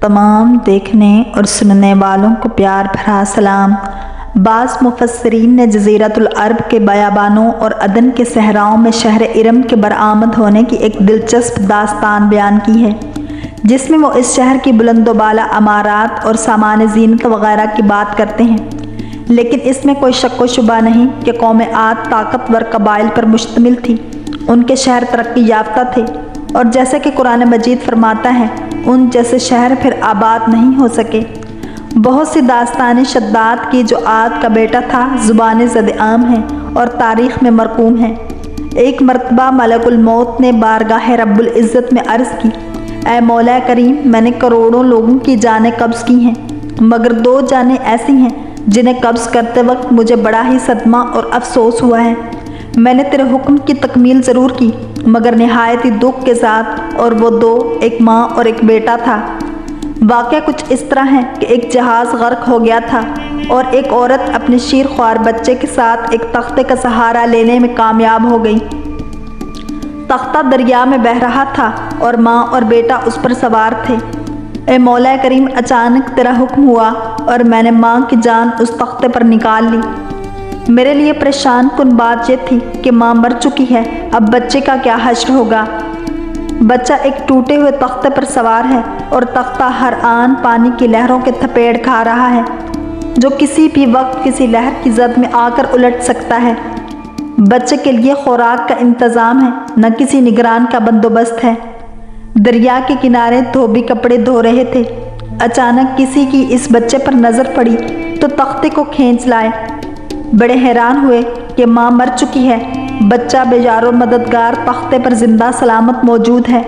तमाम देखने और सुनने वालों को प्यार भरा सलाम। बाज़ मुफस्सिरीन ने जज़ीरतुल अरब के बयाबानों और अदन के सहराओं में शहर इरम के बरामद होने की एक दिलचस्प दास्तान बयान की है, जिसमें वो इस शहर की बुलंदोबाला अमारात और सामान ज़ीनत वगैरह की बात करते हैं। लेकिन इसमें कोई शक व शुबा नहीं कि कौम आद ताकतवर कबाइल पर मुश्तमिल थी। उनके शहर तरक्की याफ्ता थे और जैसे कि कुरान मजीद फरमाता है, उन जैसे शहर फिर आबाद नहीं हो सके। बहुत सी दास्तानें शद्दाद की जो आद का बेटा था ज़ुबान ज़द आम हैं और तारीख़ में मरकूम हैं। एक मरतबा मलकुल मौत ने बारगाह रब्बुल इज़्ज़त में अर्ज़ की, ऐ मौला करीम, मैंने करोड़ों लोगों की जानें कब्ज़ की हैं, मगर 2 जानें ऐसी हैं जिन्हें कब्ज़ करते वक्त मुझे बड़ा ही सदमा और अफसोस हुआ है। मैंने तेरे हुक्म की तकमील ज़रूर की, मगर नहायत ही दुख के साथ, और वो 2, एक माँ और एक बेटा था। वाक़या कुछ इस तरह है कि एक जहाज़ गर्क हो गया था और एक औरत अपने शीर ख्वार बच्चे के साथ एक तख्ते का सहारा लेने में कामयाब हो गई। तख्ता दरिया में बह रहा था और माँ और बेटा उस पर सवार थे। ए मौला करीम, अचानक तेरा हुक्म हुआ और मैंने माँ की जान उस तख्ते पर निकाल ली। मेरे लिए परेशान कुन बात यह थी कि माँ मर चुकी है, अब बच्चे का क्या हश्र होगा। बच्चा एक टूटे हुए तख्ते पर सवार है और तख्ता हर आन पानी की लहरों के थपेड़ खा रहा है, जो किसी भी वक्त किसी लहर की जद में आकर उलट सकता है। बच्चे के लिए खुराक का इंतज़ाम है, न किसी निगरान का बंदोबस्त है। दरिया के किनारे धोबी कपड़े धो रहे थे। अचानक किसी की इस बच्चे पर नज़र पड़ी तो तख्ते को खींच लाए। बड़े हैरान हुए कि माँ मर चुकी है, बच्चा बेजारो मददगार तख्ते पर जिंदा सलामत मौजूद है।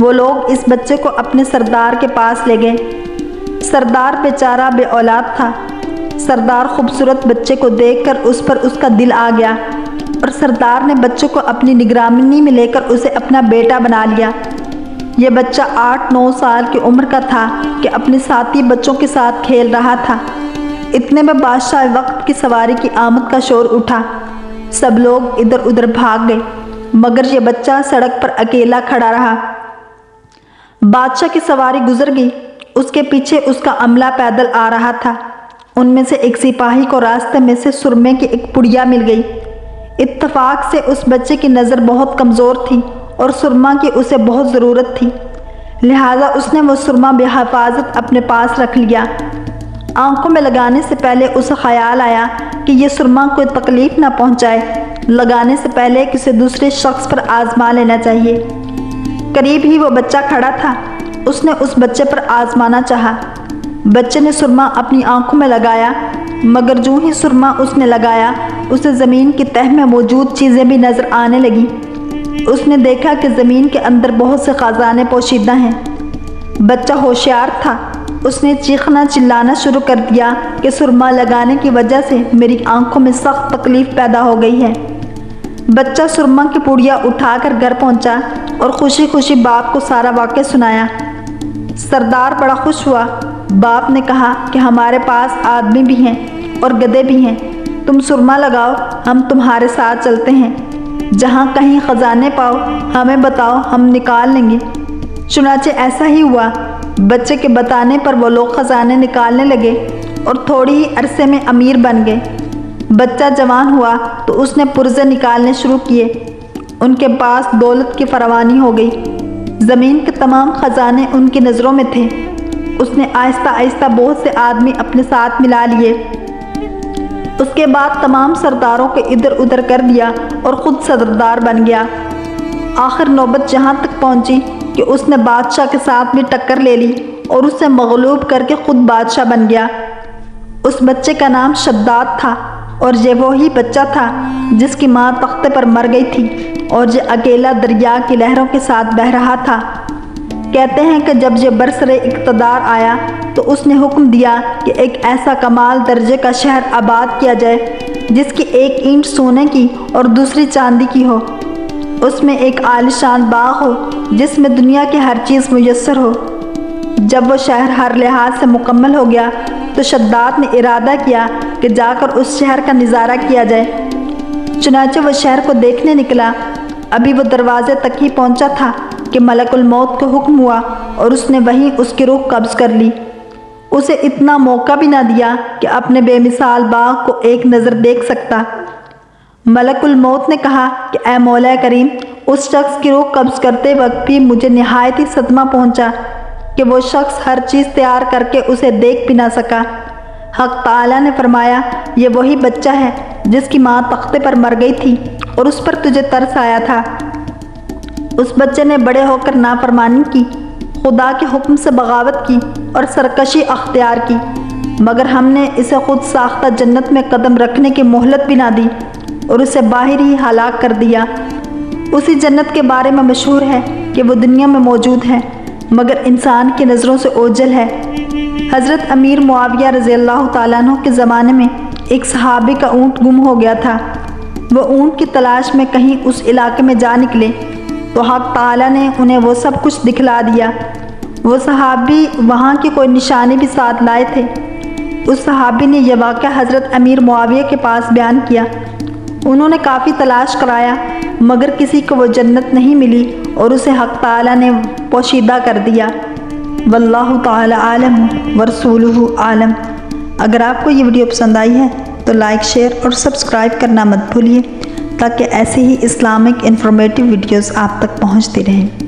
वो लोग इस बच्चे को अपने सरदार के पास ले गए। सरदार बेचारा बे औलाद था। सरदार खूबसूरत बच्चे को देखकर उस पर उसका दिल आ गया और सरदार ने बच्चे को अपनी निगरानी में लेकर उसे अपना बेटा बना लिया। यह बच्चा 8-9 साल की उम्र का था कि अपने साथी बच्चों के साथ खेल रहा था। इतने में बादशाह वक्त की सवारी की आमद का शोर उठा। सब लोग इधर उधर भाग गए, मगर यह बच्चा सड़क पर अकेला खड़ा रहा। बादशाह की सवारी गुजर गई, उसके पीछे उसका अमला पैदल आ रहा था। उनमें से एक सिपाही को रास्ते में से सुरमे की एक पुड़िया मिल गई। इत्तफाक से उस बच्चे की नज़र बहुत कमज़ोर थी और सुरमा की उसे बहुत ज़रूरत थी, लिहाजा उसने वो सुरमा बेहिफाजत अपने पास रख लिया। आंखों में लगाने से पहले उसे ख्याल आया कि यह सुरमा कोई तकलीफ़ ना पहुंचाए। लगाने से पहले किसी दूसरे शख्स पर आजमा लेना चाहिए। करीब ही वो बच्चा खड़ा था, उसने उस बच्चे पर आजमाना चाहा। बच्चे ने सुरमा अपनी आंखों में लगाया, मगर जो ही सुरमा उसने लगाया उसे ज़मीन की तह में मौजूद चीज़ें भी नज़र आने लगी। उसने देखा कि ज़मीन के अंदर बहुत से ख़जाने पोशीदा हैं। बच्चा होशियार था, उसने चीखना चिल्लाना शुरू कर दिया कि सुरमा लगाने की वजह से मेरी आंखों में सख्त तकलीफ़ पैदा हो गई है। बच्चा सुरमा की पुड़िया उठाकर घर पहुंचा और खुशी खुशी बाप को सारा वाक़या सुनाया। सरदार बड़ा खुश हुआ। बाप ने कहा कि हमारे पास आदमी भी हैं और गधे भी हैं, तुम सुरमा लगाओ, हम तुम्हारे साथ चलते हैं। जहाँ कहीं ख़जाने पाओ हमें बताओ, हम निकाल लेंगे। चुनाचे ऐसा ही हुआ। बच्चे के बताने पर वो लोग ख़जाने निकालने लगे और थोड़ी ही अरसे में अमीर बन गए। बच्चा जवान हुआ तो उसने पुर्जे निकालने शुरू किए। उनके पास दौलत की फरावानी हो गई। ज़मीन के तमाम ख़जाने उनकी नज़रों में थे। उसने आहिस्ता आहिस्ता बहुत से आदमी अपने साथ मिला लिए। उसके बाद तमाम सरदारों को इधर उधर कर दिया और ख़ुद सरदार बन गया। आखिर नौबत जहाँ तक पहुँची कि उसने बादशाह के साथ भी टक्कर ले ली और उसे मगलूब करके ख़ुद बादशाह बन गया। उस बच्चे का नाम शद्दाद था और ये वही बच्चा था जिसकी माँ तख्ते पर मर गई थी और ये अकेला दरिया की लहरों के साथ बह रहा था। कहते हैं कि जब ये बरसरे इक़्तिदार आया तो उसने हुक्म दिया कि एक ऐसा कमाल दर्जे का शहर आबाद किया जाए जिसकी एक ईंट सोने की और दूसरी चांदी की हो। उसमें एक आलिशान बाग हो जिसमें दुनिया की हर चीज़ मुयस्सर हो। जब वो शहर हर लिहाज से मुकम्मल हो गया तो शद्दाद ने इरादा किया कि जाकर उस शहर का नज़ारा किया जाए। चुनांचे वो शहर को देखने निकला। अभी वो दरवाजे तक ही पहुंचा था कि मलकुल मौत को हुक्म हुआ اور اس نے وہیں اس کی روح قبض کر لی۔ اسے اتنا موقع بھی نہ دیا کہ اپنے بے مثال باغ کو ایک نظر دیکھ سکتا۔ ملک الموت نے کہا کہ اے مولا کریم، اس شخص کی روح قبض کرتے وقت بھی مجھے نہایت ہی صدمہ پہنچا کہ وہ شخص ہر چیز تیار کر کے اسے دیکھ بھی نہ سکا۔ حق تعالیٰ نے فرمایا، یہ وہی بچہ ہے جس کی ماں تختے پر مر گئی تھی اور اس پر تجھے ترس آیا تھا۔ اس بچے نے بڑے ہو کر نافرمانی کی، خدا کے حکم سے بغاوت کی اور سرکشی اختیار کی، مگر ہم نے اسے خود ساختہ جنت میں قدم رکھنے کی مہلت بھی نہ دی اور اسے باہر ہی ہلاک کر دیا۔ اسی جنت کے بارے میں مشہور ہے کہ وہ دنیا میں موجود ہے مگر انسان کی نظروں سے اوجھل ہے۔ حضرت امیر معاویہ رضی اللہ تعالیٰ عنہ کے زمانے میں ایک صحابی کا اونٹ گم ہو گیا تھا۔ وہ اونٹ کی تلاش میں کہیں اس علاقے میں جا نکلے تو حق تعالیٰ نے انہیں وہ سب کچھ دکھلا دیا۔ وہ صحابی وہاں کی کوئی نشانی بھی ساتھ لائے تھے۔ اس صحابی نے یہ واقعہ حضرت امیر معاویہ کے پاس بیان کیا۔ انہوں نے کافی تلاش کرایا مگر کسی کو وہ جنت نہیں ملی اور اسے حق تعالیٰ نے پوشیدہ کر دیا۔ واللہ تعالی عالم ورسولہ عالم۔ اگر آپ کو یہ ویڈیو پسند آئی ہے تو لائک، شیئر اور سبسکرائب کرنا مت بھولیے تاکہ ایسی ہی اسلامک انفارمیٹیو ویڈیوز آپ تک پہنچتی رہیں۔